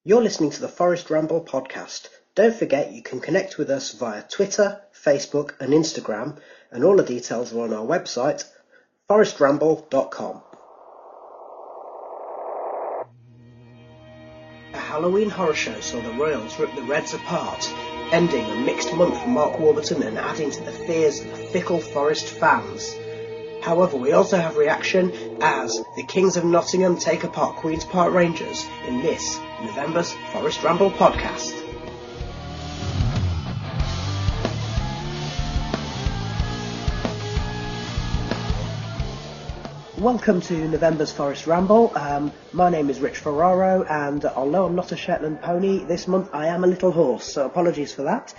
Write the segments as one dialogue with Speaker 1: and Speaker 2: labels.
Speaker 1: You're listening to the Forest Ramble podcast. Don't forget you can connect with us via Twitter, Facebook and Instagram, and all the details are on our website, forestramble.com. A Halloween horror show saw the Royals rip the Reds apart, ending a mixed month for Mark Warburton and adding to the fears of fickle Forest fans. However, we also have reaction as the Kings of Nottingham take apart Queen's Park Rangers in this November's Forest Ramble podcast. Welcome to November's Forest Ramble. My name is Rich Ferraro, and although I'm not a Shetland pony, this month I am a little horse, so apologies for that.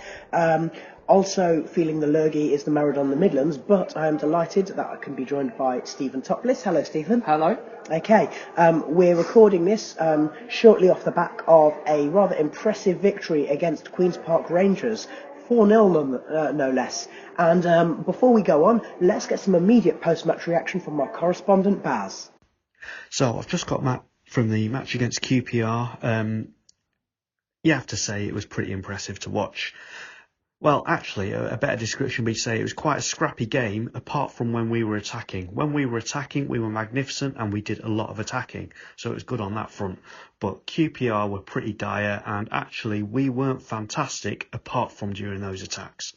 Speaker 1: Also feeling the lurgy is the Maradona in the Midlands, but I am delighted that I can be joined by Stephen Toplis. Hello, Stephen.
Speaker 2: Hello.
Speaker 1: Okay, we're recording this shortly off the back of a rather impressive victory against Queen's Park Rangers, 4-0 no less. And before we go on, let's get some immediate post-match reaction from our correspondent, Baz.
Speaker 3: So I've just got Matt from the match against QPR. You have to say it was pretty impressive to watch. Well, actually, a better description would be to say it was quite a scrappy game, apart from when we were attacking. When we were attacking, we were magnificent and we did a lot of attacking, so it was good on that front. But QPR were pretty dire, and actually we weren't fantastic apart from during those attacks.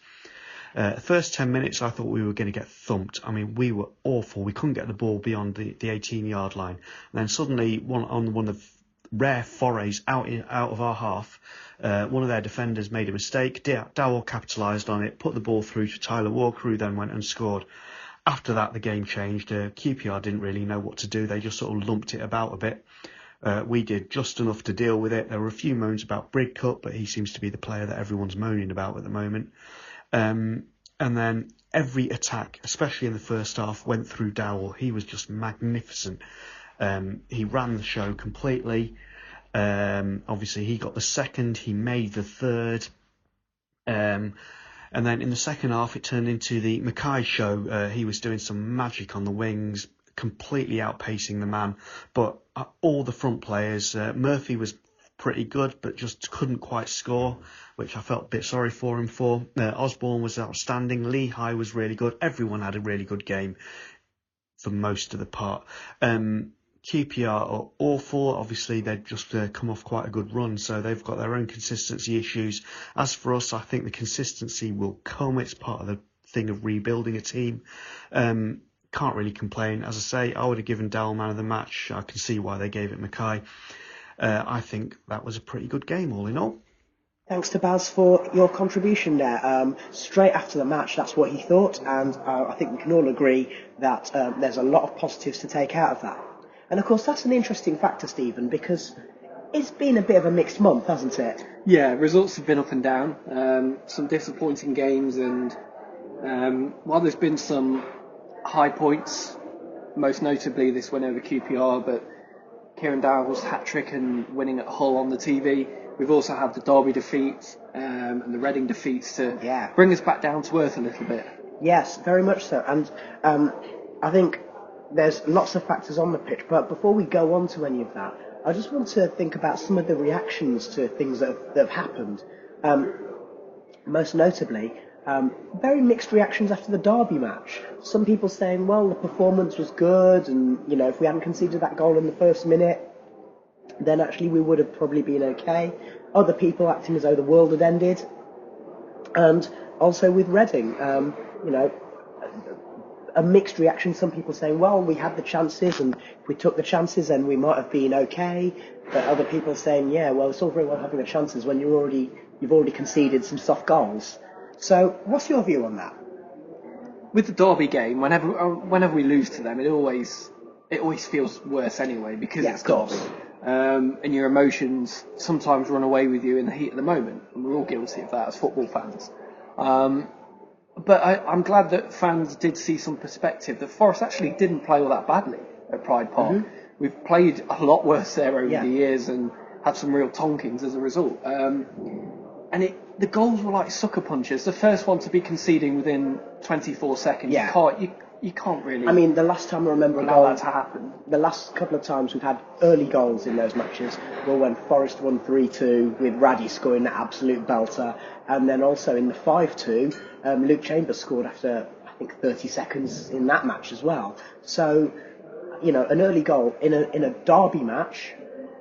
Speaker 3: The first 10 minutes, I thought we were going to get thumped. I mean, we were awful. We couldn't get the ball beyond the 18-yard line. And then suddenly, one of the rare forays out of our half, one of their defenders made a mistake. Dowell capitalised on it, put the ball through to Tyler Walker, who then went and scored. After that, the game changed. QPR didn't really know what to do. They just sort of lumped it about a bit. We did just enough to deal with it. There were a few moans about Bridcut, but he seems to be the player that everyone's moaning about at the moment. And then every attack, especially in the first half, went through Dowell. He was just magnificent. He ran the show completely. Obviously, he got the second. He made the third. And then in the second half, it turned into the Mackay show. He was doing some magic on the wings, completely outpacing the man. But all the front players, Murphy was pretty good, but just couldn't quite score, which I felt a bit sorry for him for. Osborne was outstanding. Lehigh was really good. Everyone had a really good game for most of the part. QPR are awful. Obviously, they've just come off quite a good run, so they've got their own consistency issues. As for us, I think the consistency will come. It's part of the thing of rebuilding a team. Can't really complain. As I say, I would have given Dowell man of the match. I can see why they gave it Mackay. I think that was a pretty good game, all in all.
Speaker 1: Thanks to Baz for your contribution there. Straight after the match, that's what he thought, and I think we can all agree that there's a lot of positives to take out of that. And of course, that's an interesting factor, Stephen, because it's been a bit of a mixed month, hasn't it?
Speaker 2: Yeah, results have been up and down. Some disappointing games, and while there's been some high points, most notably this win over QPR, but Kieran Dowell's hat-trick and winning at Hull on the TV. We've also had the Derby defeat and the Reading defeats to bring us back down to earth a little bit.
Speaker 1: Yes, very much so. And I think there's lots of factors on the pitch. But before we go on to any of that, I just want to think about some of the reactions to things that have happened. Most notably, very mixed reactions after the Derby match. Some people saying, well, the performance was good, and if we hadn't conceded that goal in the first minute, then actually we would have probably been okay. Other people acting as though the world had ended. And also with Reading, a mixed reaction. Some people saying, well, we had the chances, and if we took the chances, then we might have been okay. But other people saying, yeah, well, it's all very well having the chances when you've already conceded some soft goals. So, what's your view on that?
Speaker 2: With the Derby game, whenever we lose to them, it always feels worse anyway, because it's Derby. And your emotions sometimes run away with you in the heat of the moment, and we're all guilty of that as football fans. But I'm glad that fans did see some perspective, that Forest actually didn't play all that badly at Pride Park. Mm-hmm. We've played a lot worse there over the years and had some real tonkings as a result. And the goals were like sucker punches. The first one to be conceding within 24 seconds. Yeah. you can't really.
Speaker 1: I mean, the last time I remember
Speaker 2: allow that to happen.
Speaker 1: The last couple of times we've had early goals in those matches were when Forest won 3-2 with Raddy scoring that absolute belter, and then also in the 5-2, Luke Chambers scored after I think 30 seconds in that match as well. So, you know, an early goal in a derby match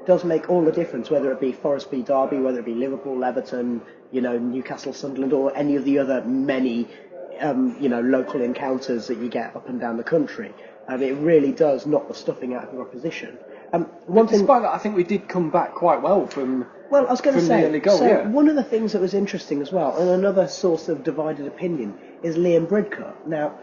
Speaker 1: does make all the difference, whether it be Forest v Derby, whether it be Liverpool, Everton, you know, Newcastle, Sunderland, or any of the other many, you know, local encounters that you get up and down the country. It really does knock the stuffing out of your opposition.
Speaker 2: Despite that, I think we did come back quite well from.
Speaker 1: Well, I was going to say,
Speaker 2: the early goal,
Speaker 1: so
Speaker 2: yeah.
Speaker 1: One of the things that was interesting as well, and another source of divided opinion, is Liam Bridcut. Now,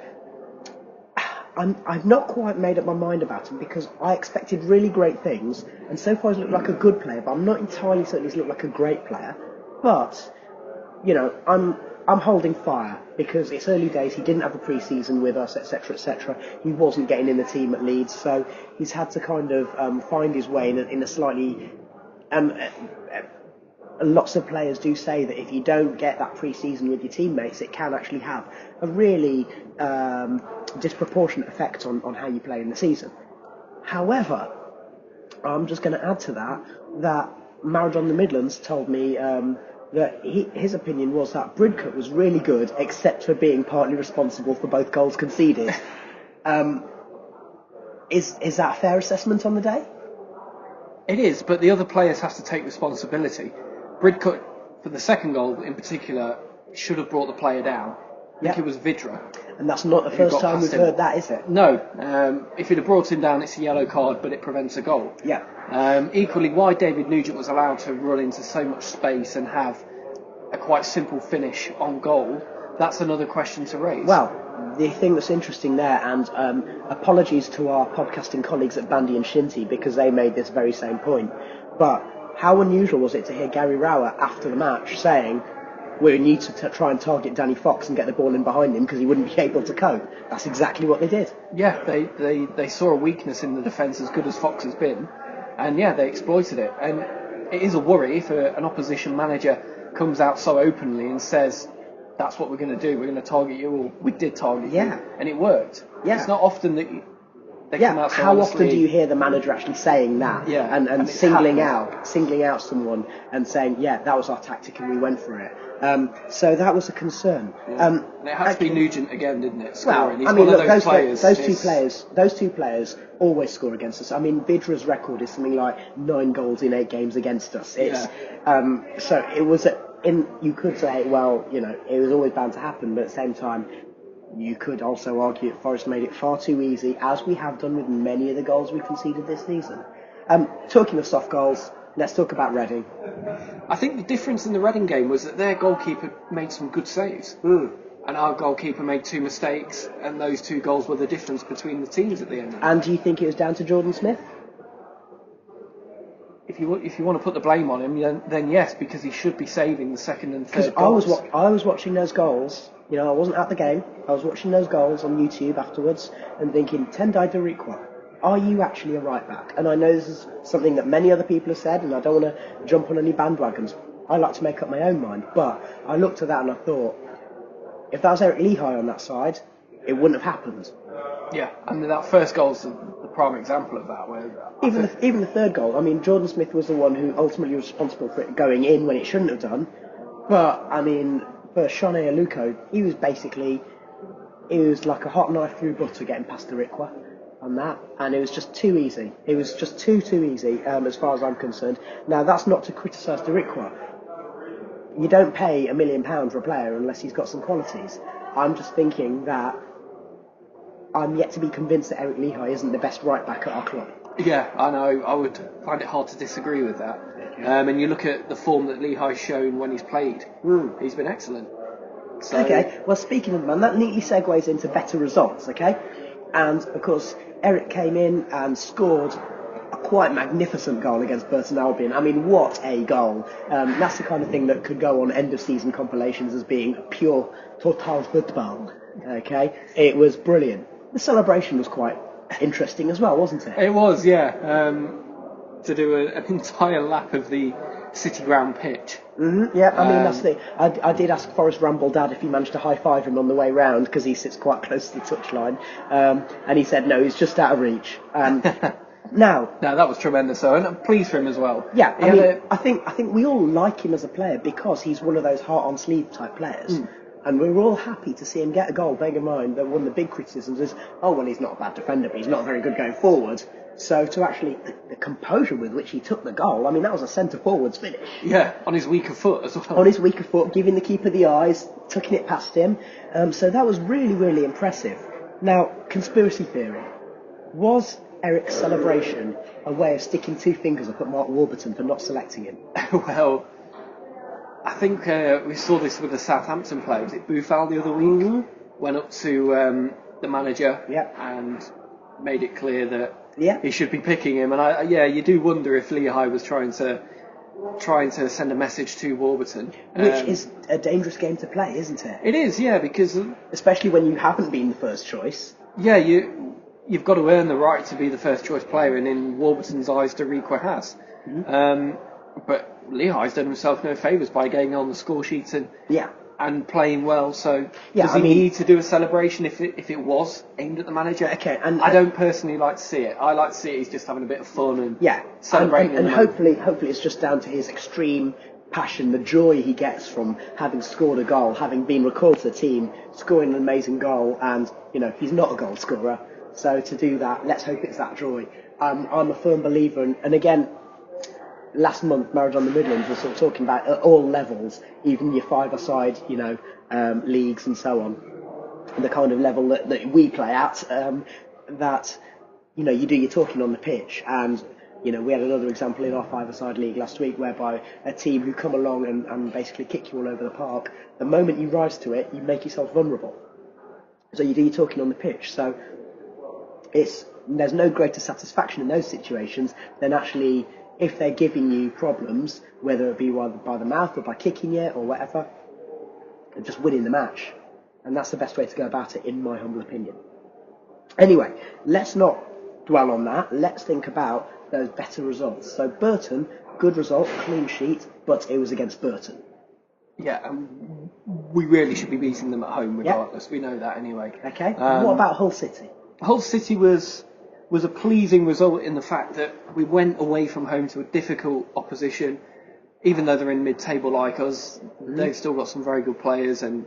Speaker 1: I've not quite made up my mind about him because I expected really great things, and so far he's looked like a good player, but I'm not entirely certain he's looked like a great player. But, you know, I'm holding fire because it's early days. He didn't have a pre-season with us, etc., etc. He wasn't getting in the team at Leeds, so he's had to kind of find his way in a slightly. Lots of players do say that if you don't get that pre-season with your teammates, it can actually have a really disproportionate effect on how you play in the season. However, I'm just going to add to that Maradona the Midlands told me that his opinion was that Bridcut was really good, except for being partly responsible for both goals conceded. Is that a fair assessment on the day?
Speaker 2: It is, but the other players have to take responsibility. Bridcut, for the second goal in particular, should have brought the player down. I think it was Vidra.
Speaker 1: And that's not the first time we've heard that, is it?
Speaker 2: No. If he'd have brought him down, it's a yellow card, but it prevents a goal.
Speaker 1: Yeah.
Speaker 2: Equally, why David Nugent was allowed to run into so much space and have a quite simple finish on goal, that's another question to raise.
Speaker 1: Well, the thing that's interesting there, and apologies to our podcasting colleagues at Bandy and Shinty because they made this very same point, but how unusual was it to hear Gary Rower after the match saying we need to try and target Danny Fox and get the ball in behind him because he wouldn't be able to cope? That's exactly what they did.
Speaker 2: Yeah, they saw a weakness in the defence as good as Fox has been, and yeah, they exploited it. And it is a worry if an opposition manager comes out so openly and says that's what we're going to do, we're going to target you. Well, we did target you, and it worked.
Speaker 1: Yeah.
Speaker 2: It's not often that they come out so
Speaker 1: how
Speaker 2: honestly.
Speaker 1: often do you hear the manager actually saying that?
Speaker 2: Yeah,
Speaker 1: and singling out someone and saying, yeah, that was our tactic and we went for it. So that was a concern.
Speaker 2: Yeah. And it had to be Nugent again, didn't it?
Speaker 1: Scoring.
Speaker 2: Well, I mean, look,
Speaker 1: those two players always score against us. I mean, Vidra's record is something like 9 goals in 8 games against us. So it was you could say, well, you know, it was always bound to happen, but at the same time, you could also argue that Forest made it far too easy, as we have done with many of the goals we conceded this season. Talking of soft goals, let's talk about Reading.
Speaker 2: I think the difference in the Reading game was that their goalkeeper made some good saves. And our goalkeeper made 2 mistakes, and those 2 goals were the difference between the teams at the end.
Speaker 1: And do you think it was down to Jordan Smith?
Speaker 2: If you want to put the blame on him, then yes, because he should be saving the second and third
Speaker 1: goals.
Speaker 2: goals.
Speaker 1: I was watching those goals. You know, I wasn't at the game. I was watching those goals on YouTube afterwards and thinking, Tendai Darikwa, are you actually a right back? And I know this is something that many other people have said, and I don't want to jump on any bandwagons. I like to make up my own mind. But I looked at that and I thought, if that was Eric Lehigh on that side, it wouldn't have happened.
Speaker 2: Yeah, and that first goal's the prime example of that. Where
Speaker 1: even the third goal, I mean, Jordan Smith was the one who ultimately was responsible for it going in when it shouldn't have done. But, I mean, for Shane Aluko, he was like a hot knife through butter getting past the Darikwa on that, and it was just too easy. It was just too easy, as far as I'm concerned. Now, that's not to criticise Darikwa. You don't pay £1 million for a player unless he's got some qualities. I'm just thinking that I'm yet to be convinced that Eric Lehigh isn't the best right back at our club.
Speaker 2: Yeah, I know. I would find it hard to disagree with that. And you look at the form that Lehigh's shown when he's played. He's been excellent. So,
Speaker 1: okay, well, speaking of man, that neatly segues into better results, okay? And, of course, Eric came in and scored a quite magnificent goal against Burton Albion. I mean, what a goal. That's the kind of thing that could go on end-of-season compilations as being pure total football, okay? It was brilliant. The celebration was quite interesting as well, wasn't it?
Speaker 2: It was, yeah. to do an entire lap of the City Ground pitch.
Speaker 1: Mm-hmm, yeah, I mean, that's the thing. I did ask Forest Ramble Dad if he managed to high-five him on the way round, because he sits quite close to the touchline, and he said no, he's just out of reach. Now,
Speaker 2: no, that was tremendous, though, and I'm pleased for him as well.
Speaker 1: Yeah, I mean, I think we all like him as a player because he's one of those heart-on-sleeve type players. And we were all happy to see him get a goal. Bearing in mind that one of the big criticisms is, oh, well, he's not a bad defender, but he's not very good going forward. So to actually, the composure with which he took the goal, I mean, that was a centre-forwards finish.
Speaker 2: Yeah, on his weaker foot as well.
Speaker 1: On his weaker foot, giving the keeper the eyes, tucking it past him. So that was really, really impressive. Now, conspiracy theory. Was Eric's celebration a way of sticking two fingers up at Mark Warburton for not selecting him?
Speaker 2: Well, I think we saw this with the Southampton player. Was it Buffal the other week? Went up to the manager and made it clear that he should be picking him. And you do wonder if Lehigh was trying to send a message to Warburton,
Speaker 1: which is a dangerous game to play, isn't it?
Speaker 2: It is, yeah, because
Speaker 1: especially when you haven't been the first choice.
Speaker 2: Yeah, you've got to earn the right to be the first choice player, and in Warburton's eyes, Dariqua has. But Lehigh's done himself no favours by getting on the score sheet and playing well. So does he need to do a celebration if it was aimed at the manager?
Speaker 1: Okay, and
Speaker 2: I don't personally like to see it. I like to see it he's just having a bit of fun and celebrating.
Speaker 1: And hopefully it's just down to his extreme passion, the joy he gets from having scored a goal, having been recalled to the team, scoring an amazing goal, and he's not a goal scorer. So to do that, let's hope it's that joy. I'm a firm believer, and again, last month, Maradona Midlands was sort of talking about at all levels, even your five-a-side, leagues and so on, the kind of level that we play at, that, you do your talking on the pitch. And, we had another example in our five-a-side league last week whereby a team who come along and basically kick you all over the park, the moment you rise to it, you make yourself vulnerable. So you do your talking on the pitch. So there's no greater satisfaction in those situations than actually, if they're giving you problems, whether it be by the mouth or by kicking you or whatever, just winning the match. And that's the best way to go about it, in my humble opinion. Anyway, let's not dwell on that. Let's think about those better results. So Burton, good result, clean sheet, but it was against Burton.
Speaker 2: Yeah, we really should be beating them at home regardless. We know that anyway.
Speaker 1: Okay, what about Hull City?
Speaker 2: Hull City was a pleasing result in the fact that we went away from home to a difficult opposition. Even though they're in mid-table like us, they've still got some very good players, and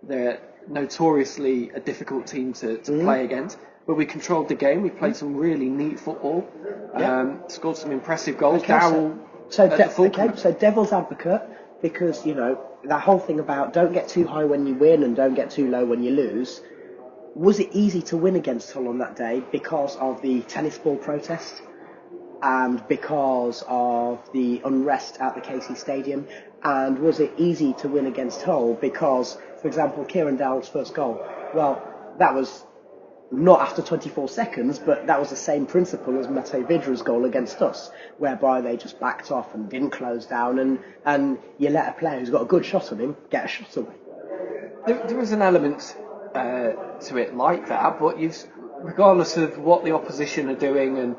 Speaker 2: they're notoriously a difficult team to play against. But we controlled the game. We played some really neat football. Scored some impressive goals.
Speaker 1: So devil's advocate, because that whole thing about don't get too high when you win and don't get too low when you lose. Was it easy to win against Hull on that day because of the tennis ball protest and because of the unrest at the KC Stadium? And was it easy to win against Hull because, for example, Kieran Dowell's first goal? Well, that was not after 24 seconds, but that was the same principle as Matej Vidra's goal against us, whereby they just backed off and didn't close down, and you let a player who's got a good shot on him get a shot away.
Speaker 2: There was an element to it like that, but regardless of what the opposition are doing and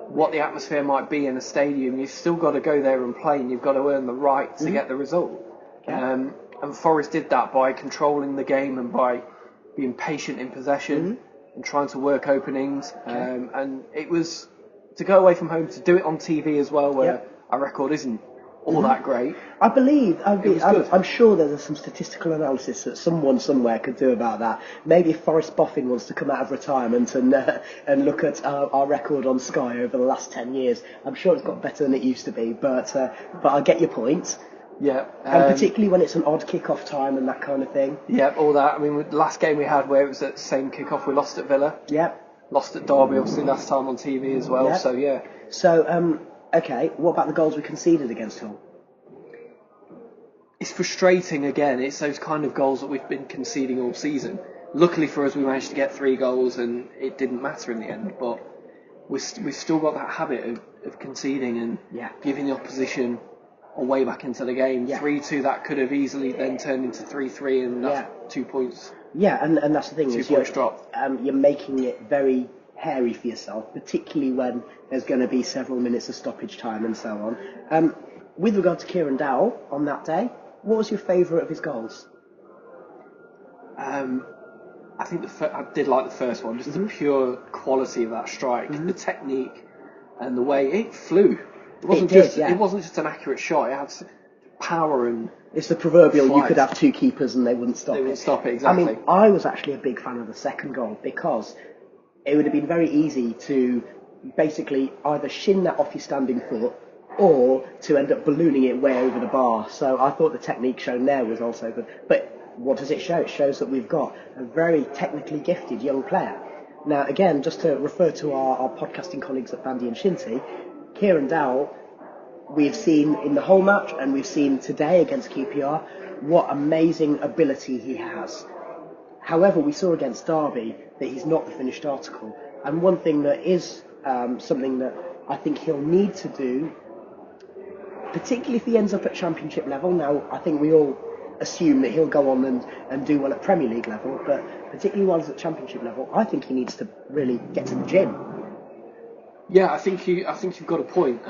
Speaker 2: what the atmosphere might be in a stadium, you've still got to go there and play, and you've got to earn the right to get the result. And Forest did that by controlling the game and by being patient in possession and trying to work openings. And it was to go away from home, to do it on TV as well, where our record isn't all that great.
Speaker 1: I'm sure there's some statistical analysis that someone somewhere could do about that. Maybe if Forrest Boffin wants to come out of retirement and look at our record on Sky over the last 10 years, I'm sure it's got better than it used to be. But I get your point.
Speaker 2: Yeah.
Speaker 1: And particularly when it's an odd kick-off time and that kind of thing.
Speaker 2: Yeah, all that. I mean, the last game we had where it was at the same kick-off, we lost at Villa. Yeah. Lost at Derby, obviously, last time on TV as well. So, yeah.
Speaker 1: So, okay, what about the goals we conceded against Hull?
Speaker 2: It's frustrating again. It's those kind of goals that we've been conceding all season. Luckily for us, we managed to get 3 goals and it didn't matter in the end. But we've still got that habit of conceding and giving the opposition a way back into the game. 3-2, that could have easily then turned into 3-3 and that's 2 points.
Speaker 1: Yeah, and that's the thing.
Speaker 2: 2 points drop.
Speaker 1: You're making it very hairy for yourself, particularly when there's going to be several minutes of stoppage time and so on. With regard to Kieran Dowell on that day, what was your favourite of his goals?
Speaker 2: I think I did like the first one, just the pure quality of that strike, the technique, and the way it flew. It wasn't just an accurate shot. It had power and. It's
Speaker 1: the proverbial
Speaker 2: flight.
Speaker 1: You could have two keepers and they wouldn't stop it.
Speaker 2: They wouldn't stop it, exactly.
Speaker 1: I mean, I was actually a big fan of the second goal because it would have been very easy to basically either shin that off your standing foot or to end up ballooning it way over the bar. So I thought the technique shown there was also good. But what does it show? It shows that we've got a very technically gifted young player. Now, again, just to refer to our podcasting colleagues at Bandy and Shinty, Kieran Dowell, we've seen in the whole match and we've seen today against QPR what amazing ability he has. However, we saw against Derby that he's not the finished article. And one thing that is something that I think he'll need to do, particularly if he ends up at Championship level. Now, I think we all assume that he'll go on and do well at Premier League level, but particularly while he's at Championship level, I think he needs to really get to the gym.
Speaker 2: Yeah, I think you've got a point.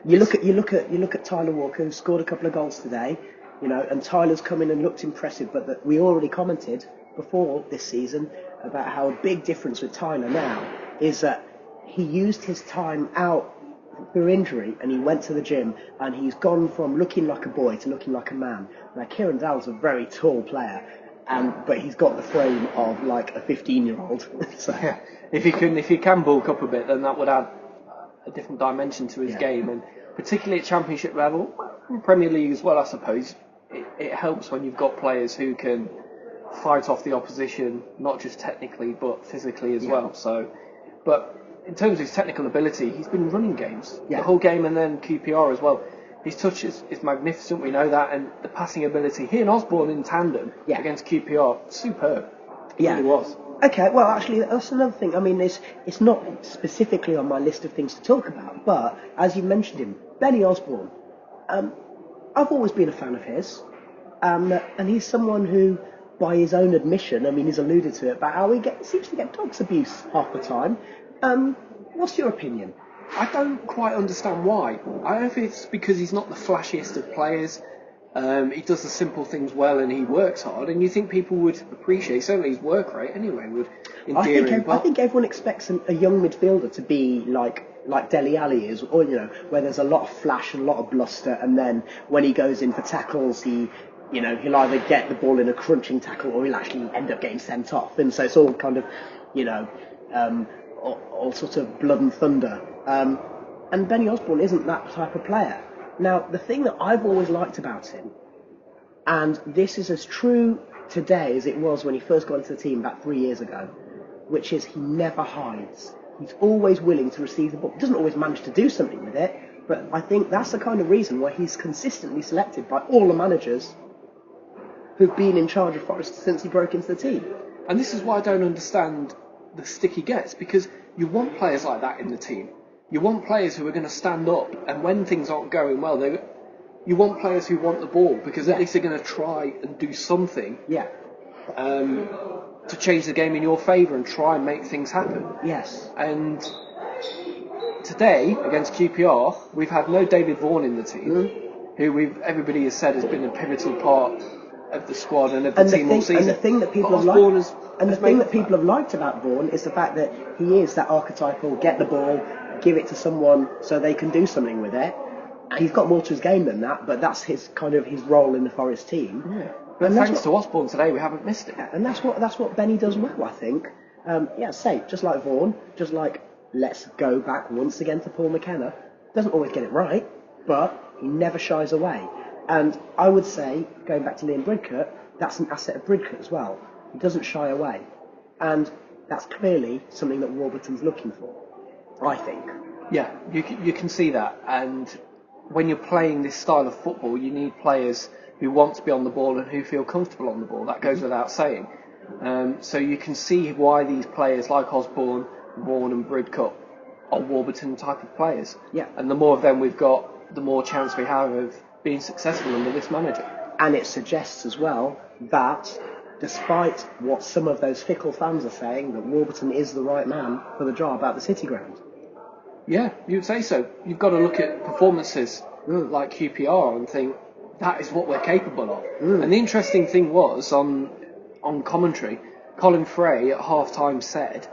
Speaker 1: You look at Tyler Walker, who scored a couple of goals today, and Tyler's come in and looked impressive, but we already commented before this season about how a big difference with Tyler now is that he used his time out through injury and he went to the gym and he's gone from looking like a boy to looking like a man. Now, Kieran Dowell's a very tall player, but he's got the frame of like a 15-year-old. So.
Speaker 2: Yeah. If he can bulk up a bit, then that would add a different dimension to his game, and particularly at Championship level, Premier League as well, I suppose. It helps when you've got players who can fight off the opposition, not just technically but physically as well. So, but in terms of his technical ability, he's been running games the whole game, and then QPR as well. His touch is magnificent, we know that, and the passing ability. He and Osborne in tandem against QPR, superb. It really was.
Speaker 1: Okay, well, actually, that's another thing. I mean, it's not specifically on my list of things to talk about, but as you mentioned him, Benny Osborne. I've always been a fan of his, and he's someone who, by his own admission, I mean, he's alluded to it, but how he seems to get dog's abuse half the time. What's your opinion?
Speaker 2: I don't quite understand why. I don't know if it's because he's not the flashiest of players. He does the simple things well and he works hard, and you think people would appreciate, certainly his work rate anyway, would endear him.
Speaker 1: I think everyone expects a young midfielder to be like Dele Alli is, or where there's a lot of flash and a lot of bluster, and then when he goes in for tackles, he'll either get the ball in a crunching tackle or he'll actually end up getting sent off, and so it's all kind of, all sorts of blood and thunder. And Benny Osborne isn't that type of player. Now, the thing that I've always liked about him, and this is as true today as it was when he first got into the team about 3 years ago, which is he never hides. He's always willing to receive the ball. He doesn't always manage to do something with it, but I think that's the kind of reason why he's consistently selected by all the managers who've been in charge of Forest since he broke into the team.
Speaker 2: And this is why I don't understand the stick he gets, because you want players like that in the team. You want players who are going to stand up, and when things aren't going well, you want players who want the ball, because at least they're going to try and do something to change the game in your favour and try and make things happen.
Speaker 1: Yes.
Speaker 2: And today, against QPR, we've had no David Vaughan in the team, who everybody has said has been a pivotal part of the squad and of the team all season.
Speaker 1: And the thing that people have liked about Vaughan is the fact that he is that archetypal get the ball, give it to someone so they can do something with it. And he's got more to his game than that, but that's his role in the Forest team.
Speaker 2: Yeah. But thanks to Osborne today, we haven't missed it.
Speaker 1: And that's what Benny does well, I think. Just like Vaughan, just like let's go back once again to Paul McKenna. Doesn't always get it right, but he never shies away. And I would say, going back to Liam Bridcut, that's an asset of Bridcut as well. He doesn't shy away. And that's clearly something that Warburton's looking for, I think.
Speaker 2: Yeah, you can see that. And when you're playing this style of football, you need players who want to be on the ball and who feel comfortable on the ball. That goes without saying. So you can see why these players like Osborne, Vaughan and Bridcut are Warburton type of players.
Speaker 1: Yeah.
Speaker 2: And the more of them we've got, the more chance we have of being successful under this manager.
Speaker 1: And it suggests as well that despite what some of those fickle fans are saying, that Warburton is the right man for the job at the City Ground.
Speaker 2: Yeah, you'd say so. You've got to look at performances like QPR and think, that is what we're capable of. And the interesting thing was, on commentary, Colin Fray at half-time said,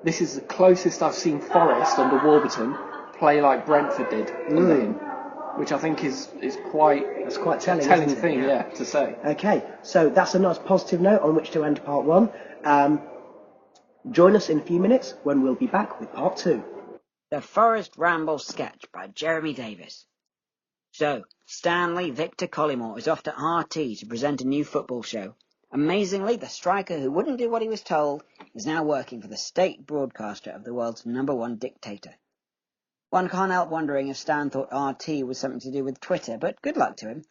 Speaker 2: this is the closest I've seen Forest under Warburton play like Brentford did under him, which I think is quite
Speaker 1: telling,
Speaker 2: a telling
Speaker 1: isn't it?
Speaker 2: thing, to say.
Speaker 1: Okay, so that's a nice positive note on which to end part 1. Join us in a few minutes when we'll be back with part 2.
Speaker 4: The Forest Ramble Sketch by Jeremy Davies. So, Stanley Victor Collymore is off to RT to present a new football show. Amazingly, the striker who wouldn't do what he was told is now working for the state broadcaster of the world's #1 dictator. One can't help wondering if Stan thought RT was something to do with Twitter, but good luck to him.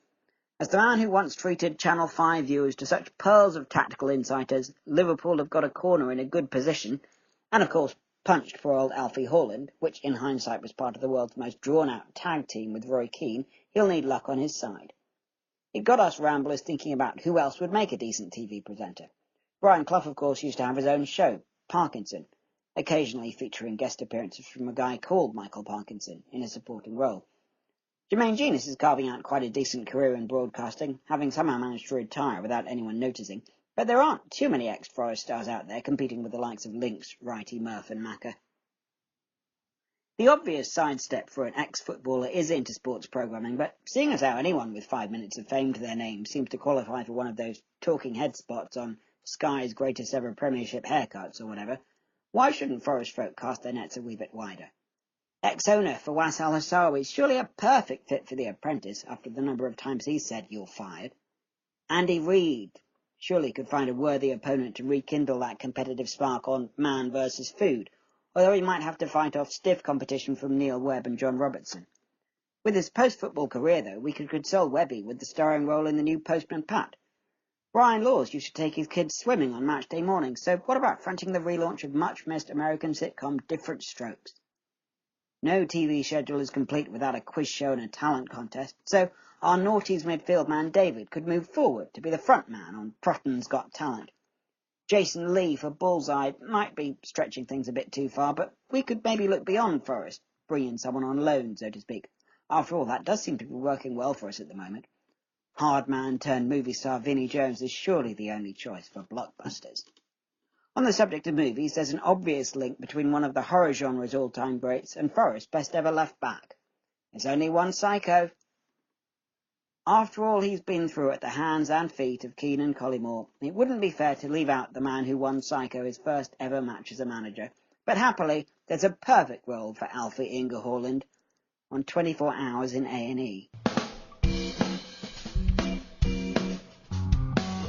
Speaker 4: As the man who once treated Channel 5 viewers to such pearls of tactical insight as Liverpool have got a corner in a good position, and of course punched poor old Alfie Haaland, which in hindsight was part of the world's most drawn-out tag team with Roy Keane, he'll need luck on his side. It got us ramblers thinking about who else would make a decent TV presenter. Brian Clough, of course, used to have his own show, Parkinson, occasionally featuring guest appearances from a guy called Michael Parkinson in a supporting role. Jermaine Genius is carving out quite a decent career in broadcasting, having somehow managed to retire without anyone noticing, but there aren't too many ex-Forest stars out there competing with the likes of Lynx, Wrighty, Murph and Macca. The obvious sidestep for an ex-footballer is into sports programming, but seeing as how anyone with 5 minutes of fame to their name seems to qualify for one of those talking head spots on Sky's greatest ever Premiership haircuts or whatever, why shouldn't Forest folk cast their nets a wee bit wider? Ex-owner Fawaz Al-Hassawi is surely a perfect fit for The Apprentice after the number of times he said you're fired. Andy Reid surely could find a worthy opponent to rekindle that competitive spark on Man versus Food, although he might have to fight off stiff competition from Neil Webb and John Robertson. With his post-football career, though, we could console Webby with the starring role in the new Postman Pat. Brian Laws used to take his kids swimming on matchday mornings, so what about fronting the relaunch of much-missed American sitcom Diff'rent Strokes? No TV schedule is complete without a quiz show and a talent contest, so our noughties midfield man David could move forward to be the front man on Protton's Got Talent. Jason Lee for Bullseye might be stretching things a bit too far, but we could maybe look beyond Forest, bring in someone on loan, so to speak. After all, that does seem to be working well for us at the moment. Hard man turned movie star Vinnie Jones is surely the only choice for blockbusters. On the subject of movies, there's an obvious link between one of the horror genre's all-time greats and Forrest's best ever left back. There's only one Psycho. After all he's been through at the hands and feet of Keane and Collymore, it wouldn't be fair to leave out the man who won Psycho his first ever match as a manager. But happily, there's a perfect role for Alfie Inge Haaland on 24 Hours in A&E.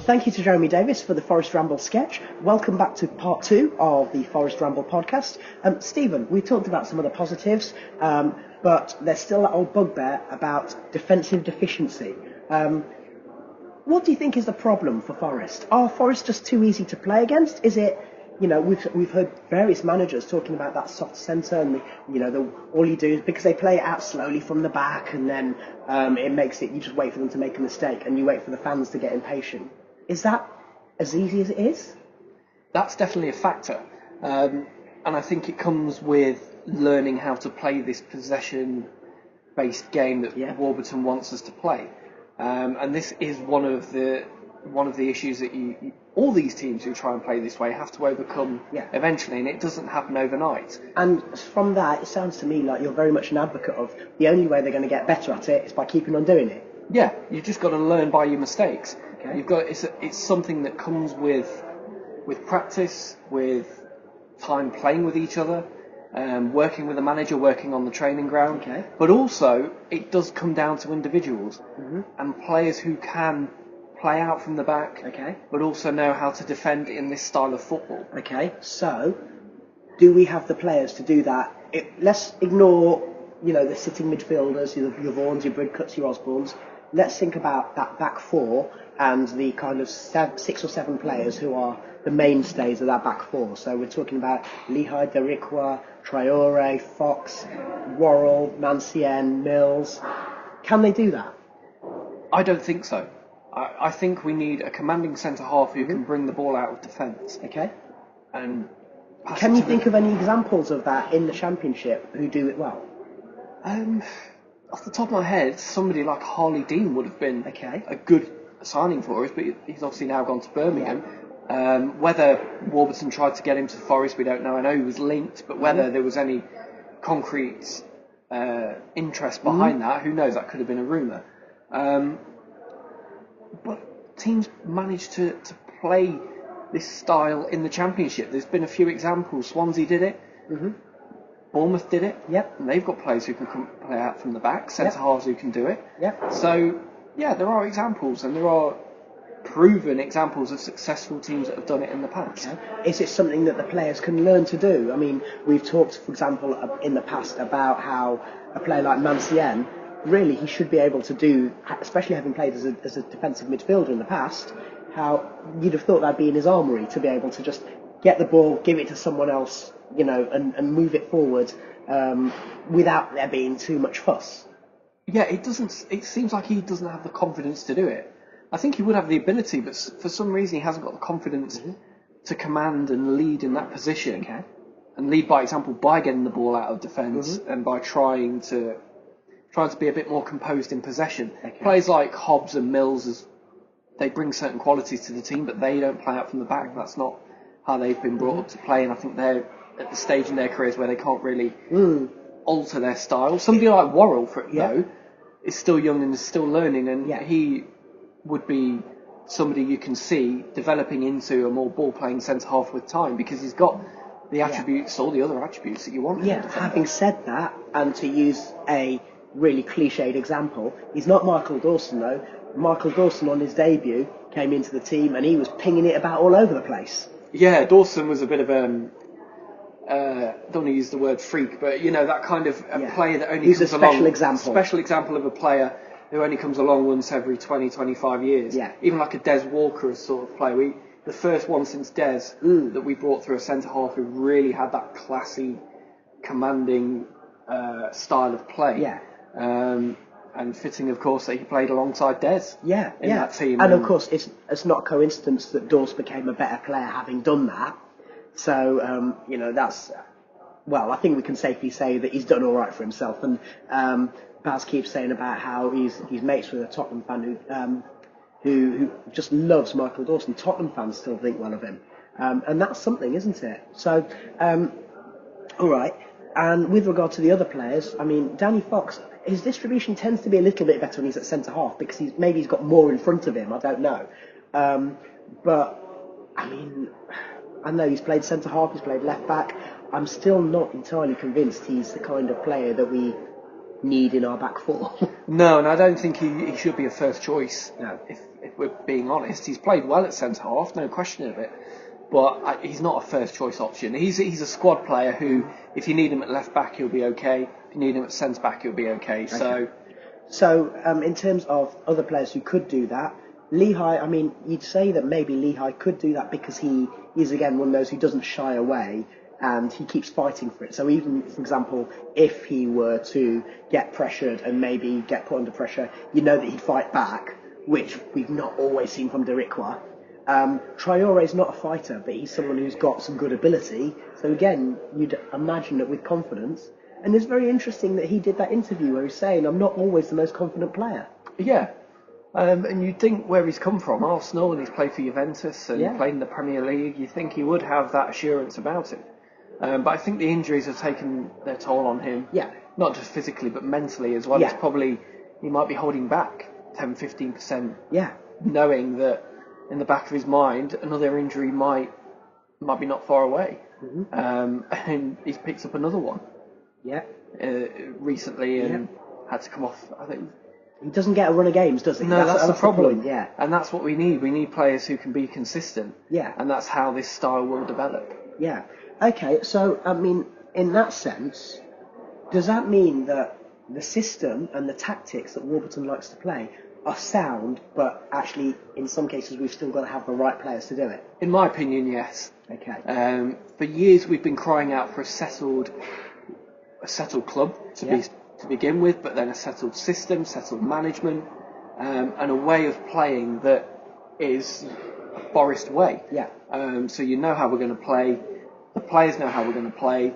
Speaker 1: Thank you to Jeremy Davies for the Forest Ramble sketch. Welcome back to part 2 of the Forest Ramble podcast. Stephen, we talked about some of the positives, but there's still that old bugbear about defensive deficiency. What do you think is the problem for Forest? Are Forest just too easy to play against? Is it, we've heard various managers talking about that soft centre, and all you do is because they play it out slowly from the back, and then it makes it. You just wait for them to make a mistake, and you wait for the fans to get impatient. Is that as easy as it is?
Speaker 2: That's definitely a factor. And I think it comes with learning how to play this possession-based game that Warburton wants us to play. And this is one of the issues that all these teams who try and play this way have to overcome eventually, and it doesn't happen overnight.
Speaker 1: And from that, it sounds to me like you're very much an advocate of the only way they're going to get better at it is by keeping on doing it.
Speaker 2: Yeah, you've just got to learn by your mistakes.
Speaker 1: Okay.
Speaker 2: It's something that comes with practice, with time playing with each other, working with a manager, working on the training ground.
Speaker 1: Okay.
Speaker 2: But also, it does come down to individuals and players who can play out from the back, but also know how to defend in this style of football.
Speaker 1: Okay, so do we have the players to do that? Let's ignore, the sitting midfielders, your Vaughans, your Bridcuts, your Osborns. Let's think about that back four and the kind of 6 or 7 players who are the mainstays of that back four. So we're talking about Lehigh, Darikwa, Traore, Fox, Worrell, Mancien, Mills. Can they do that?
Speaker 2: I don't think so. I think we need a commanding centre half who can bring the ball out of defence.
Speaker 1: Okay.
Speaker 2: And
Speaker 1: can you think of any examples of that in the Championship who do it well?
Speaker 2: Off the top of my head, somebody like Harley Dean would have been a good signing for us, but he's obviously now gone to Birmingham. Yeah. Whether Warburton tried to get him to Forest, we don't know. I know he was linked, but whether there was any concrete interest behind that, who knows? That could have been a rumour. But teams managed to play this style in the Championship. There's been a few examples. Swansea did it. Bournemouth did it.
Speaker 1: Yep.
Speaker 2: And they've got players who can play out from the back, centre halves who can do it.
Speaker 1: Yep.
Speaker 2: So, yeah, there are examples, and there are proven examples of successful teams that have done it in the past.
Speaker 1: Okay. Is it something that the players can learn to do? I mean, we've talked, for example, in the past about how a player like Mancien, really he should be able to do, especially having played as a defensive midfielder in the past, how you'd have thought that'd be in his armoury to be able to just get the ball, give it to someone else, and move it forward without there being too much fuss.
Speaker 2: Yeah, it seems like he doesn't have the confidence to do it. I think he would have the ability, but for some reason he hasn't got the confidence to command and lead in that position.
Speaker 1: Okay.
Speaker 2: And lead by example by getting the ball out of defence and by trying to be a bit more composed in possession. Okay. Players like Hobbs and Mills, they bring certain qualities to the team, but they don't play out from the back. That's not how they've been brought up to play, and I think they're at the stage in their careers where they can't really alter their style. Somebody like Worrell, though, is still young and is still learning, and he would be somebody you can see developing into a more ball-playing centre-half with time, because he's got the attributes, all the other attributes that you want.
Speaker 1: Yeah, having said that, and to use a really cliched example, he's not Michael Dawson, though. Michael Dawson, on his debut, came into the team and he was pinging it about all over the place.
Speaker 2: Yeah, Dawson was a bit of don't want to use the word freak, but that kind of player that only comes along. Special example of a player who only comes along once every 20, 25 years.
Speaker 1: Yeah.
Speaker 2: Even like a Des Walker sort of player. The first one since Des that we brought through a centre half who really had that classy, commanding style of play.
Speaker 1: Yeah.
Speaker 2: And fitting, of course, that he played alongside Des in that team.
Speaker 1: And of course, it's not a coincidence that Dawes became a better player having done that. So, that's... Well, I think we can safely say that he's done all right for himself. And Baz keeps saying about how he's mates with a Tottenham fan who just loves Michael Dawson. Tottenham fans still think well of him. And that's something, isn't it? So, all right. And with regard to the other players, I mean, Danny Fox, his distribution tends to be a little bit better when he's at centre-half, because he's got more in front of him, I don't know. But, I mean, I know he's played centre-half, he's played left-back. I'm still not entirely convinced he's the kind of player that we need in our back four.
Speaker 2: No, and I don't think he should be a first choice.
Speaker 1: No.
Speaker 2: If we're being honest. He's played well at centre-half, no question of it. But he's not a first choice option. He's a squad player who, if you need him at left back, he'll be okay. If you need him at centre back, he'll be okay.
Speaker 1: So, in terms of other players who could do that, Lehigh, I mean, you'd say that maybe Lehigh could do that because he is, again, one of those who doesn't shy away and he keeps fighting for it. So even, for example, if he were to get pressured and maybe get put under pressure, that he'd fight back, which we've not always seen from Derikwa. Traore's not a fighter, but he's someone who's got some good ability. So again, you'd imagine that with confidence. And it's very interesting that he did that interview where he's saying, I'm not always the most confident player.
Speaker 2: Yeah. And you'd think where he's come from, Arsenal, and he's played for Juventus and played in the Premier League, you'd think he would have that assurance about him. But I think the injuries have taken their toll on him.
Speaker 1: Yeah.
Speaker 2: Not just physically, but mentally as well.
Speaker 1: Yeah.
Speaker 2: He might be holding back 10, 15%.
Speaker 1: Yeah.
Speaker 2: Knowing that in the back of his mind, another injury might be not far away. And he's picked up another one.
Speaker 1: Yeah.
Speaker 2: Recently and had to come off, I think.
Speaker 1: He doesn't get a run of games, does he?
Speaker 2: No, that's the problem.
Speaker 1: Yeah.
Speaker 2: And that's what we need. We need players who can be consistent.
Speaker 1: Yeah.
Speaker 2: And that's how this style will develop.
Speaker 1: Yeah. Okay, so, I mean, in that sense, does that mean that the system and the tactics that Warburton likes to play are sound, but actually, in some cases, we've still got to have the right players to do it?
Speaker 2: In my opinion, yes.
Speaker 1: Okay.
Speaker 2: For years, we've been crying out for a settled club to begin with, but then a settled system, settled management, and a way of playing that is a Forest way.
Speaker 1: Yeah.
Speaker 2: So you know how we're going to play, the players know how we're going to play,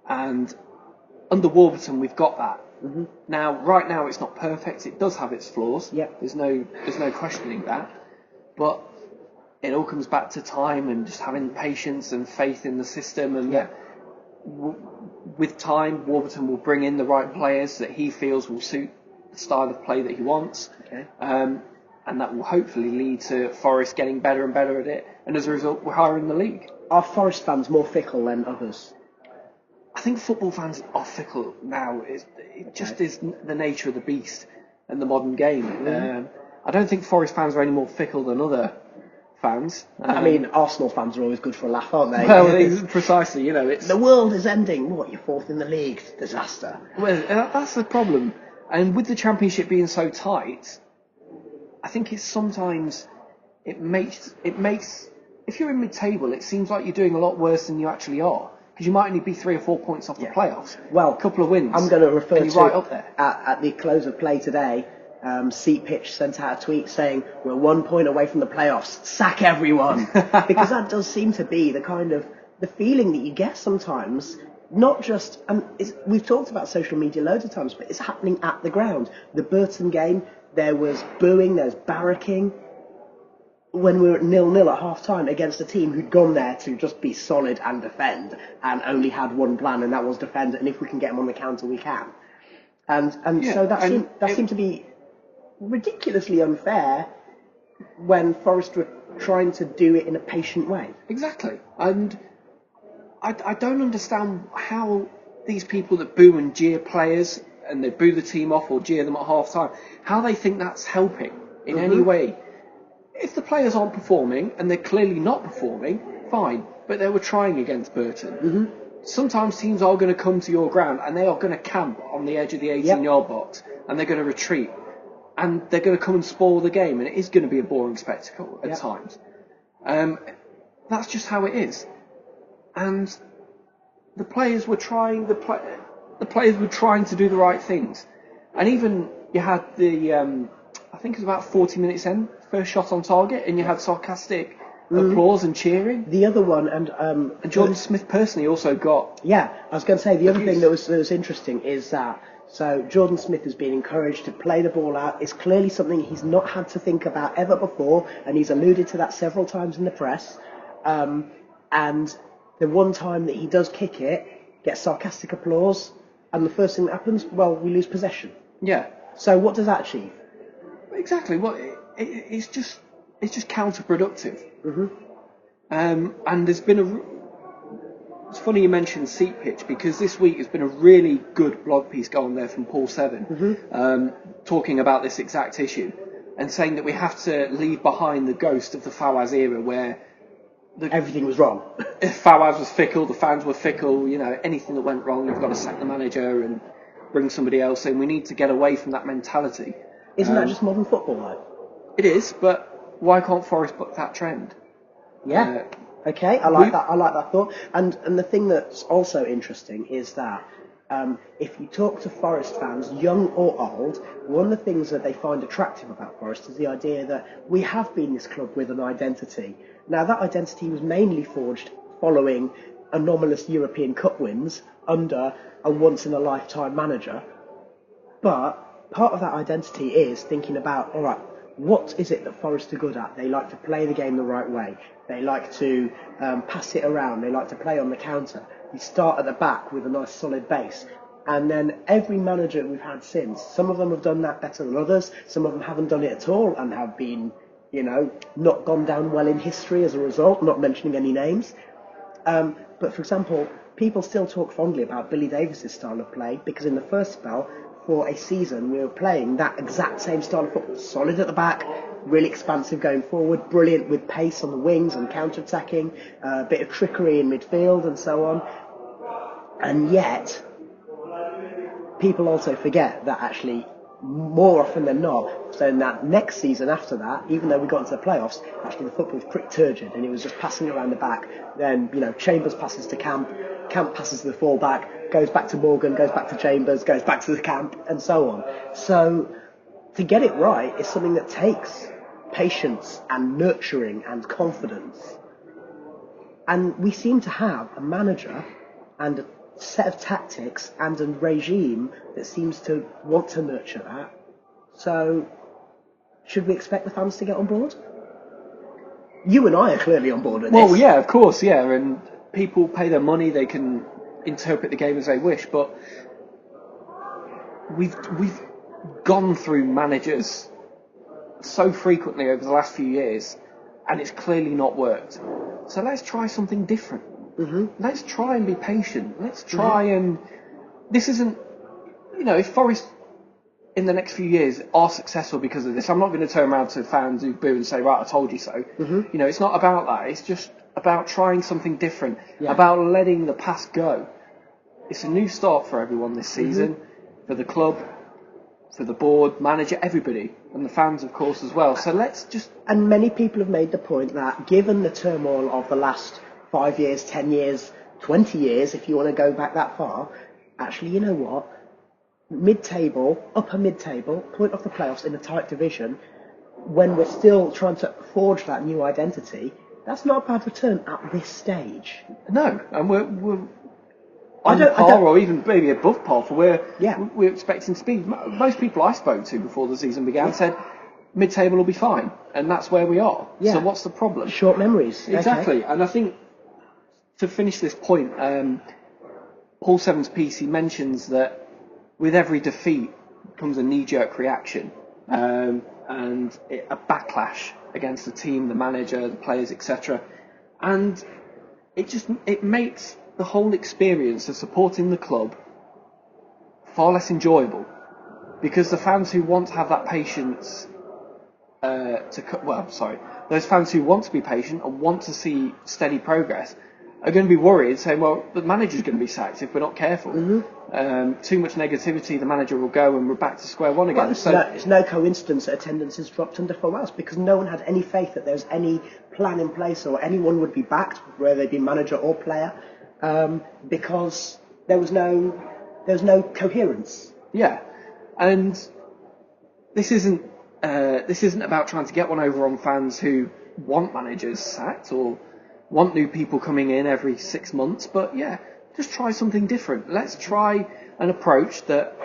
Speaker 2: and under Warburton we've got that.
Speaker 1: Mm-hmm.
Speaker 2: Now, right now it's not perfect. It does have its flaws.
Speaker 1: Yeah.
Speaker 2: There's no questioning that, but it all comes back to time and just having patience and faith in the system, and that with time Warburton will bring in the right players that he feels will suit the style of play that he wants.
Speaker 1: Okay.
Speaker 2: And that will hopefully lead to Forest getting better and better at it, and as a result we're higher in the league.
Speaker 1: Are Forest fans more fickle than others?
Speaker 2: I think football fans are fickle now. It just is the nature of the beast and the modern game.
Speaker 1: Mm-hmm.
Speaker 2: I don't think Forest fans are any more fickle than other fans.
Speaker 1: I mean, Arsenal fans are always good for a laugh, aren't they?
Speaker 2: Well, precisely. It's
Speaker 1: the world is ending. What, you're fourth in the league? Disaster.
Speaker 2: Well, that's the problem. And with the Championship being so tight, I think it's sometimes it makes if you're in mid-table, it seems like you're doing a lot worse than you actually are, because you might only be 3 or 4 points off the playoffs.
Speaker 1: Well,
Speaker 2: a couple of wins.
Speaker 1: I'm going to refer
Speaker 2: and
Speaker 1: to
Speaker 2: you're right up there.
Speaker 1: At the close of play today. Seat Pitch sent out a tweet saying we're 1 point away from the playoffs. Sack everyone, because that does seem to be the kind of the feeling that you get sometimes. Not just, we've talked about social media loads of times, but it's happening at the ground. The Burton game, there was booing, there's barracking. When we were at 0-0 at half time against a team who'd gone there to just be solid and defend, and only had one plan, and that was defend, and if we can get them on the counter, we can. So that seemed to be ridiculously unfair when Forest were trying to do it in a patient way.
Speaker 2: Exactly. And I don't understand how these people that boo and jeer players, and they boo the team off or jeer them at half time, how they think that's helping in any way. If the players aren't performing, and they're clearly not performing, fine, but they were trying against Burton. Sometimes teams are going to come to your ground and they are going to camp on the edge of the 18-yard box, and they're going to retreat, and they're going to come and spoil the game, and it is going to be a boring spectacle at times. That's just how it is. And the players were trying. The players were trying to do the right things, and even you had the I think it was about 40 minutes in, first shot on target, and you had sarcastic applause and cheering.
Speaker 1: The other one, and
Speaker 2: Jordan Smith personally also got.
Speaker 1: Yeah, I was going to say the other thing that was interesting is that so Jordan Smith has been encouraged to play the ball out. It's clearly something he's not had to think about ever before, and he's alluded to that several times in the press. And the one time that he does kick it, gets sarcastic applause, and the first thing that happens, well, we lose possession.
Speaker 2: Yeah.
Speaker 1: So what does that achieve?
Speaker 2: Exactly. Well, it's just counterproductive. And there's been it's funny you mentioned Seat Pitch, because this week has been a really good blog piece going there from Paul Seven, talking about this exact issue, and saying that we have to leave behind the ghost of the Fawaz era, where
Speaker 1: everything was wrong.
Speaker 2: Fawaz was fickle, the fans were fickle, anything that went wrong, they've got to sack the manager and bring somebody else in. We need to get away from that mentality.
Speaker 1: Isn't that just modern football, though?
Speaker 2: It is, but why can't Forest buck that trend?
Speaker 1: Yeah. Okay, I like that thought. And the thing that's also interesting is that if you talk to Forest fans, young or old, one of the things that they find attractive about Forest is the idea that we have been this club with an identity. Now, that identity was mainly forged following anomalous European Cup wins under a once-in-a-lifetime manager. But part of that identity is thinking about, all right, what is it that Forest are good at? They like to play the game the right way. They like to pass it around. They like to play on the counter. You start at the back with a nice solid base. And then every manager we've had since, some of them have done that better than others. Some of them haven't done it at all and have been, not gone down well in history as a result, not mentioning any names. But for example, people still talk fondly about Billy Davies' style of play, because in the first spell, for a season, we were playing that exact same style of football. Solid at the back, really expansive going forward, brilliant with pace on the wings and counter-attacking, a bit of trickery in midfield and so on. And yet, people also forget that actually, more often than not, so in that next season after that, even though we got into the playoffs, actually the football was pretty turgid, and it was just passing around the back. Then, Chambers passes to Camp passes to the full-back, goes back to Morgan, goes back to Chambers, goes back to the Camp, and so on. So to get it right is something that takes patience and nurturing and confidence. And we seem to have a manager and a set of tactics and a regime that seems to want to nurture that. So, should we expect the fans to get on board? You and I are clearly on board with this.
Speaker 2: Well, yeah, of course, yeah, and people pay their money, they can interpret the game as they wish, but we've gone through managers so frequently over the last few years, and it's clearly not worked. So let's try something different. Let's try and be patient. Let's try and... This isn't... if Forest in the next few years are successful because of this, I'm not going to turn around to fans who boo and say, right, I told you so. It's not about that. It's just about trying something different, about letting the past go. It's a new start for everyone this season, for the club, for the board, manager, everybody, and the fans, of course, as well. So let's just...
Speaker 1: And many people have made the point that given the turmoil of the last 5 years, 10 years, 20 years, if you want to go back that far, actually, you know what? Mid-table, upper mid-table, point off the playoffs in a tight division, when we're still trying to forge that new identity, that's not a bad return at this stage.
Speaker 2: No, and we're on par or even maybe above par for where we're expecting to be. Most people I spoke to before the season began said mid-table will be fine, and that's where we are. So what's the problem?
Speaker 1: Short memories.
Speaker 2: Exactly, and I think to finish this point, Paul Seven's piece, he mentions that with every defeat comes a knee-jerk reaction and a backlash against the team, the manager, the players, etc. And it makes the whole experience of supporting the club far less enjoyable, because the fans who want to have that patience those fans who want to be patient and want to see steady progress are going to be worried, saying, well, the manager's going to be sacked if we're not careful. Too much negativity, the manager will go and we're back to square one again.
Speaker 1: Well, it's no coincidence that attendance has dropped under full house, because no one had any faith that there was any plan in place or anyone would be backed, whether they be manager or player, because there was no coherence.
Speaker 2: Yeah, and this isn't about trying to get one over on fans who want managers sacked or want new people coming in every 6 months, but just try something different. Let's try an approach that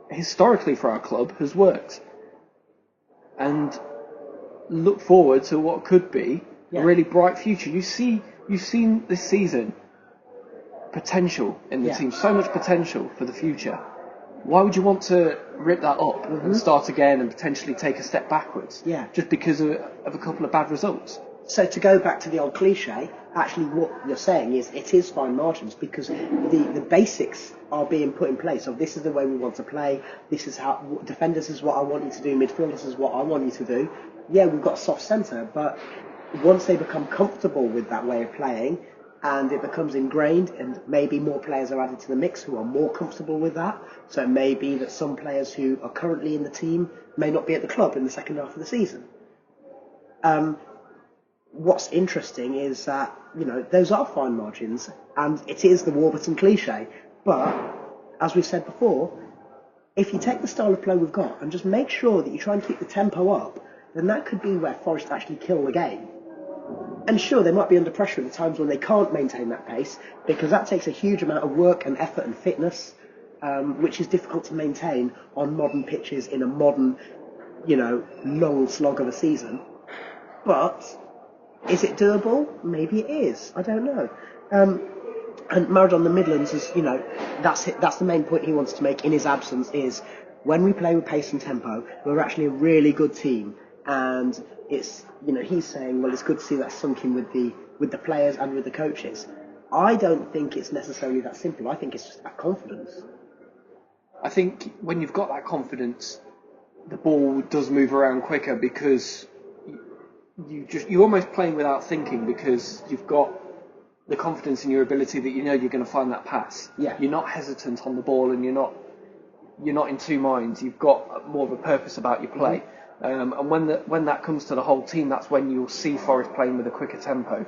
Speaker 2: historically for our club has worked, and look forward to what could be a really bright future. You've seen this season potential in the team, so much potential for the future. Why would you want to rip that up and start again and potentially take a step backwards just because of a couple of bad results?
Speaker 1: So to go back to the old cliche, actually what you're saying is it is fine margins, because the basics are being put in place of this is the way we want to play, this is how defenders is what I want you to do, midfielders is what I want you to do. Yeah, we've got a soft centre, but once they become comfortable with that way of playing and it becomes ingrained, and maybe more players are added to the mix who are more comfortable with that, so it may be that some players who are currently in the team may not be at the club in the second half of the season. What's interesting is that, those are fine margins, and it is the Warburton cliche. But, as we've said before, if you take the style of play we've got and just make sure that you try and keep the tempo up, then that could be where Forest actually kill the game. And sure, they might be under pressure at the times when they can't maintain that pace, because that takes a huge amount of work and effort and fitness, which is difficult to maintain on modern pitches in a modern, long slog of a season. But is it doable? Maybe it is. I don't know. And Maradona, the Midlands, is, that's the main point he wants to make in his absence, is when we play with pace and tempo, we're actually a really good team. And it's, he's saying, well, it's good to see that sunk in with the players and with the coaches. I don't think it's necessarily that simple. I think it's just that confidence.
Speaker 2: I think when you've got that confidence, the ball does move around quicker, because you're almost playing without thinking, because you've got the confidence in your ability that you're going to find that pass.
Speaker 1: Yeah.
Speaker 2: You're not hesitant on the ball, and you're not in two minds. You've got more of a purpose about your play. And when that comes to the whole team, that's when you'll see Forest playing with a quicker tempo,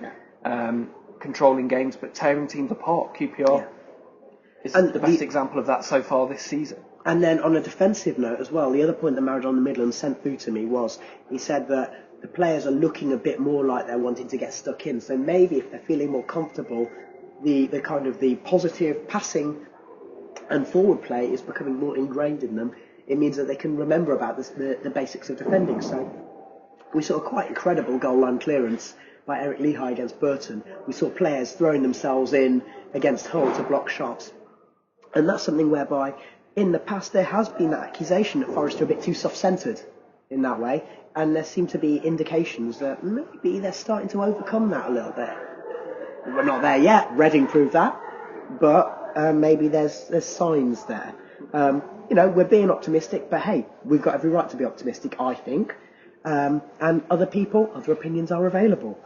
Speaker 2: controlling games but tearing teams apart. QPR is the best example of that so far this season.
Speaker 1: And then on a defensive note as well, the other point that Maradona Midlands sent through to me was he said that the players are looking a bit more like they're wanting to get stuck in. So maybe if they're feeling more comfortable, the kind of the positive passing and forward play is becoming more ingrained in them. It means that they can remember about the basics of defending. So we saw a quite incredible goal line clearance by Eric Lehigh against Burton. We saw players throwing themselves in against Hull to block shots. And that's something whereby in the past there has been that accusation that Forest are a bit too soft-centred in that way, and there seem to be indications that maybe they're starting to overcome that a little bit. We're not there yet, Reading proved that, but maybe there's signs there. We're being optimistic, but hey, we've got every right to be optimistic, I think. And other opinions are available.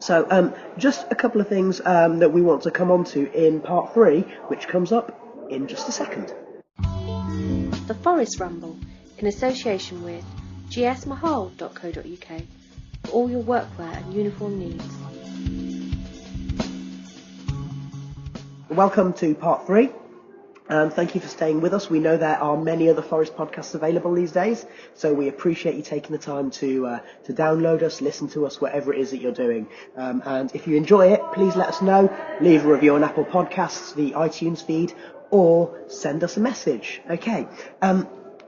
Speaker 1: So just a couple of things that we want to come on to in part 3, which comes up in just a second.
Speaker 5: The Forest Ramble, in association with gsmahal.co.uk, for all your workwear and uniform needs.
Speaker 1: Welcome to part 3. Thank you for staying with us. We know there are many other Forest podcasts available these days, so we appreciate you taking the time to download us, listen to us, whatever it is that you're doing. And if you enjoy it, please let us know. Leave a review on Apple Podcasts, the iTunes feed, or send us a message. Okay.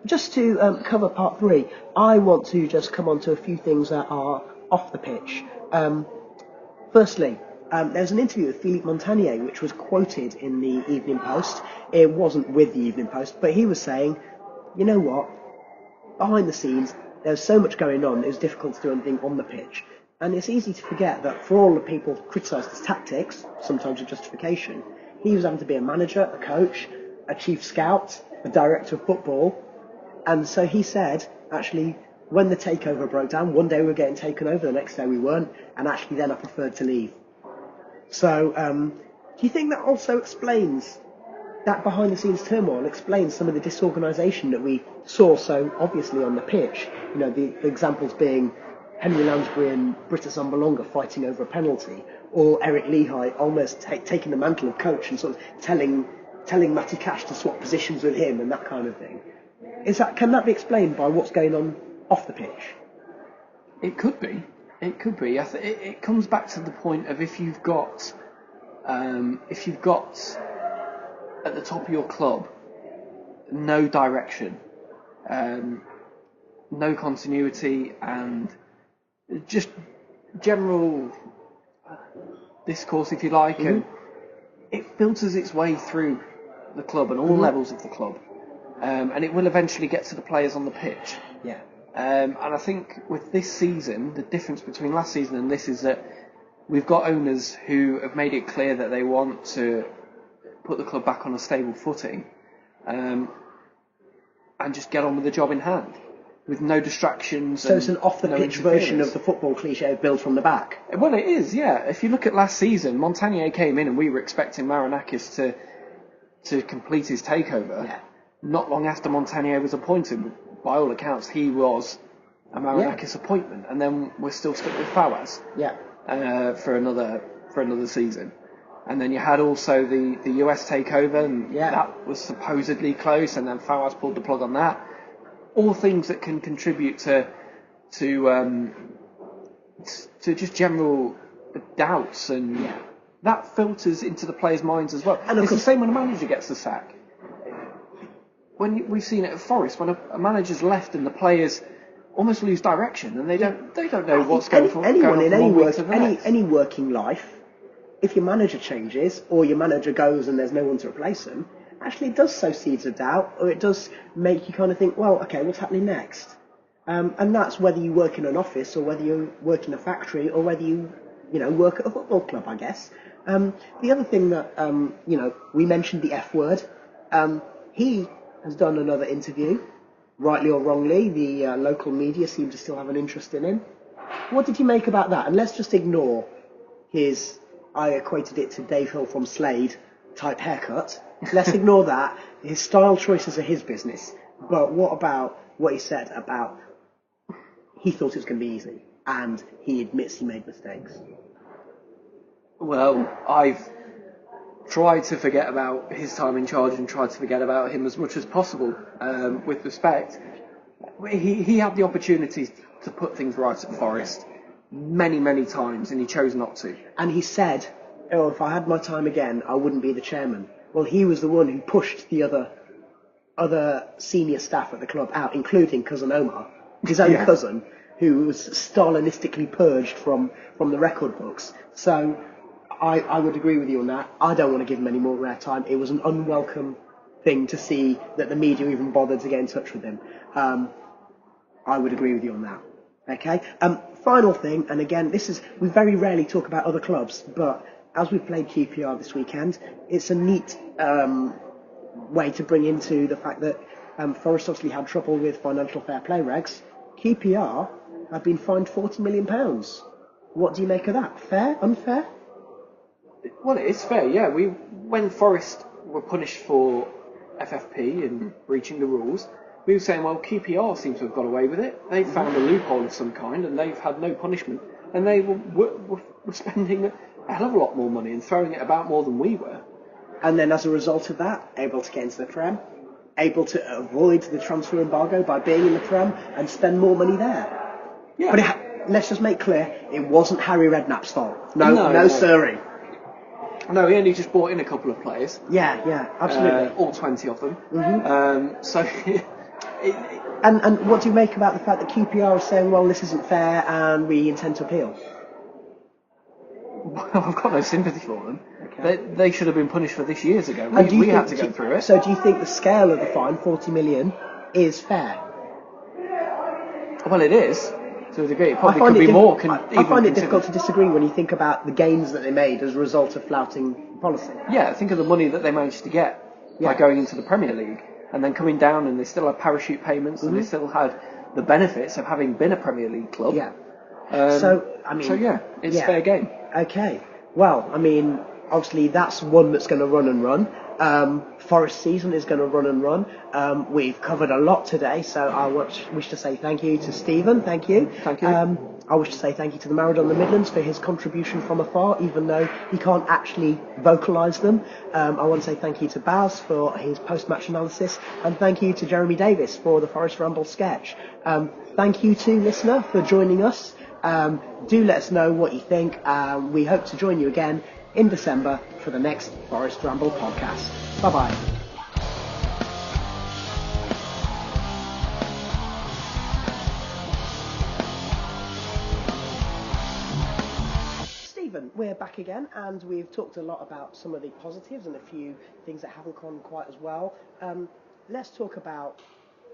Speaker 1: Just to cover part 3, I want to just come on to a few things that are off the pitch. Firstly, there's an interview with Philippe Montagnier which was quoted in the Evening Post. It wasn't with the Evening Post, but he was saying, you know what, behind the scenes there's so much going on, it was difficult to do anything on the pitch. And it's easy to forget that for all the people who criticised his tactics, sometimes with justification, he was having to be a manager, a coach, a chief scout, a director of football. And so he said, actually, when the takeover broke down, one day we were getting taken over, the next day we weren't, and actually then I preferred to leave. So, do you think that also explains that behind-the-scenes turmoil, explains some of the disorganisation that we saw so obviously on the pitch? You know, the examples being Henry Lansbury and Britta Zambalonga fighting over a penalty, or Eric Lehigh almost taking the mantle of coach and sort of telling Matty Cash to swap positions with him and that kind of thing. Can that be explained by what's going on off the pitch?
Speaker 2: It could be. It comes back to the point of if you've got at the top of your club no direction, no continuity, and just general discourse, if you like, and it filters its way through the club and all levels of the club, and it will eventually get to the players on the pitch.
Speaker 1: Yeah.
Speaker 2: And I think with this season, the difference between last season and this is that we've got owners who have made it clear that they want to put the club back on a stable footing, and just get on with the job in hand, with no distractions.
Speaker 1: So it's an off-the-pitch version of the football cliche of build from the back?
Speaker 2: Well, it is, yeah. If you look at last season, Montagnier came in and we were expecting Marinakis to complete his takeover.
Speaker 1: Yeah. Not
Speaker 2: long after Montagnier was appointed, by all accounts, he was a Marinakis appointment, and then we're still stuck with Fawaz for another season. And then you had also the US takeover, and that was supposedly close, and then Fawaz pulled the plug on that. All things that can contribute to just general doubts, and that filters into the players' minds as well. And it's the same when a manager gets the sack. When we've seen it at Forest, when a manager's left and the players almost lose direction and they don't know what's going on.
Speaker 1: Anyone in any working life, if your manager changes or your manager goes and there's no one to replace them, actually it does sow seeds of doubt, or it does make you kind of think, well, okay, what's happening next? And that's whether you work in an office or whether you work in a factory or whether you work at a football club, I guess. The other thing that we mentioned the F word. He has done another interview, rightly or wrongly. The local media seem to still have an interest in him. What did you make about that? And let's just ignore I equated it to Dave Hill from Slade type haircut. Let's ignore that. His style choices are his business. But what about what he said about he thought it was going to be easy and he admits he made mistakes?
Speaker 2: Well, tried to forget about his time in charge and tried to forget about him as much as possible, with respect. He had the opportunity to put things right at Forest many, many times, and he chose not to.
Speaker 1: And he said, "Oh, if I had my time again, I wouldn't be the chairman." Well, he was the one who pushed the other senior staff at the club out, including cousin Omar, his own cousin, who was Stalinistically purged from the record books. So I would agree with you on that. I don't want to give him any more airtime. It was an unwelcome thing to see that the media even bothered to get in touch with him. I would agree with you on that. Okay. Final thing, and again, we very rarely talk about other clubs, but as we played QPR this weekend, it's a neat way to bring into the fact that Forest obviously had trouble with financial fair play regs. QPR have been fined £40 million. What do you make of that? Fair? Unfair?
Speaker 2: Well, it is fair, yeah. When Forest were punished for FFP and breaching the rules, we were saying, well, QPR seem to have got away with it. They've found a loophole of some kind and they've had no punishment. And they were spending a hell of a lot more money and throwing it about more than we were.
Speaker 1: And then as a result of that, able to get into the Prem, able to avoid the transfer embargo by being in the Prem and spend more money there.
Speaker 2: Yeah.
Speaker 1: But let's just make clear, it wasn't Harry Redknapp's fault. No, sirree.
Speaker 2: No, he only just brought in a couple of players.
Speaker 1: Yeah, absolutely.
Speaker 2: All 20 of them.
Speaker 1: Mm-hmm. And what do you make about the fact that QPR is saying, well, this isn't fair and we intend to appeal?
Speaker 2: Well, I've got no sympathy for them. Okay. They should have been punished for this years ago. We had to go through it.
Speaker 1: So do you think the scale of the fine, 40 million, is fair?
Speaker 2: Well, it is. To a degree. It probably could be more.
Speaker 1: I find it difficult to disagree when you think about the gains that they made as a result of flouting policy.
Speaker 2: Yeah, think of the money that they managed to get by going into the Premier League and then coming down, and they still had parachute payments and they still had the benefits of having been a Premier League club.
Speaker 1: Yeah.
Speaker 2: It's fair game.
Speaker 1: Okay. Well, I mean, obviously that's one that's going to run and run. Forest season is going to run and run. We've covered a lot today, so I wish to say thank you to Stephen. Thank you.
Speaker 2: Thank you.
Speaker 1: I wish to say thank you to the Maradona Midlands for his contribution from afar, even though he can't actually vocalise them. I want to say thank you to Baz for his post-match analysis, and thank you to Jeremy Davies for the Forest Ramble sketch. Thank you to listener for joining us. Do let us know what you think. We hope to join you again in December for the next Forest Ramble podcast. Bye-bye. Stephen, we're back again, and we've talked a lot about some of the positives and a few things that haven't gone quite as well. Let's talk about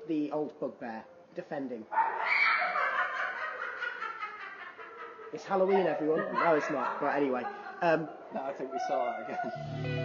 Speaker 1: the old bugbear, defending. It's Halloween, everyone. No, it's not. But anyway.
Speaker 2: No, I think we saw that again.